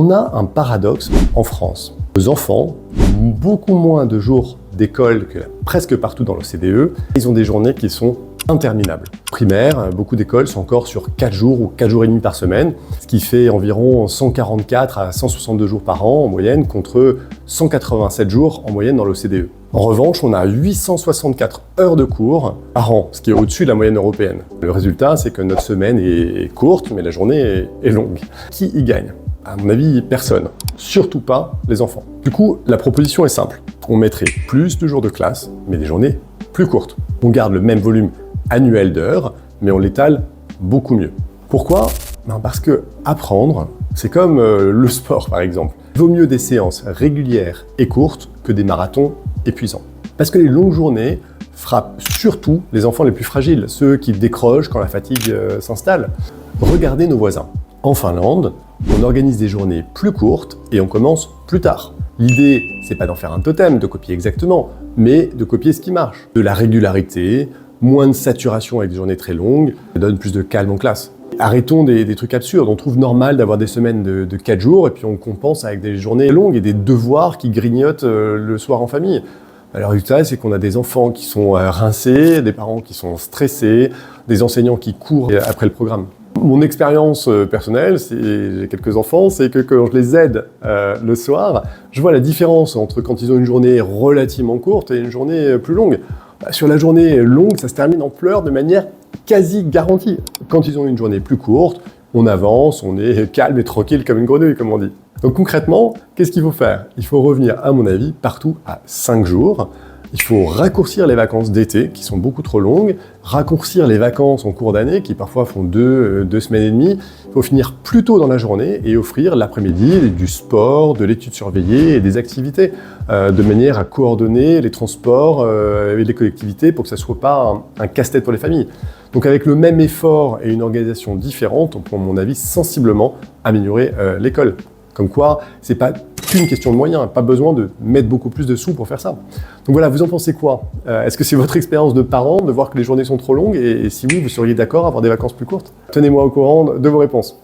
On a un paradoxe en France. Les enfants ont beaucoup moins de jours d'école que presque partout dans l'OCDE. Ils ont des journées qui sont interminables. Primaire, beaucoup d'écoles sont encore sur 4 jours ou 4 jours et demi par semaine, ce qui fait environ 144 à 162 jours par an en moyenne contre 187 jours en moyenne dans l'OCDE. En revanche, on a 864 heures de cours par an, ce qui est au-dessus de la moyenne européenne. Le résultat, c'est que notre semaine est courte, mais la journée est longue. Qui y gagne ? À mon avis, personne. Surtout pas les enfants. Du coup, la proposition est simple. On mettrait plus de jours de classe, mais des journées plus courtes. On garde le même volume annuel d'heures, mais on l'étale beaucoup mieux. Pourquoi ? Parce que apprendre, c'est comme le sport par exemple. Il vaut mieux des séances régulières et courtes que des marathons épuisants. Parce que les longues journées frappent surtout les enfants les plus fragiles, ceux qui décrochent quand la fatigue s'installe. Regardez nos voisins. En Finlande, on organise des journées plus courtes et on commence plus tard. L'idée, c'est pas d'en faire un totem, de copier exactement, mais de copier ce qui marche. De la régularité, moins de saturation avec des journées très longues, ça donne plus de calme en classe. Arrêtons des trucs absurdes. On trouve normal d'avoir des semaines de 4 jours et puis on compense avec des journées longues et des devoirs qui grignotent le soir en famille. Alors, le résultat, c'est qu'on a des enfants qui sont rincés, des parents qui sont stressés, des enseignants qui courent après le programme. Mon expérience personnelle, j'ai quelques enfants, c'est que quand je les aide le soir, je vois la différence entre quand ils ont une journée relativement courte et une journée plus longue. Sur la journée longue, ça se termine en pleurs de manière quasi garantie. Quand ils ont une journée plus courte, on avance, on est calme et tranquille comme une grenouille, comme on dit. Donc concrètement, qu'est-ce qu'il faut faire ? Il faut revenir, à mon avis, partout à 5 jours. Il faut raccourcir les vacances d'été, qui sont beaucoup trop longues, raccourcir les vacances en cours d'année, qui parfois font 2 semaines et demie. Il faut finir plus tôt dans la journée et offrir l'après-midi du sport, de l'étude surveillée et des activités, de manière à coordonner les transports et les collectivités pour que ça ne soit pas un casse-tête pour les familles. Donc avec le même effort et une organisation différente, on peut, à mon avis, sensiblement améliorer l'école. Comme quoi, c'est pas qu'une question de moyens, pas besoin de mettre beaucoup plus de sous pour faire ça. Donc voilà, vous en pensez quoi ? Est-ce que c'est votre expérience de parent de voir que les journées sont trop longues ? Et si oui, vous seriez d'accord à avoir des vacances plus courtes ? Tenez-moi au courant de vos réponses.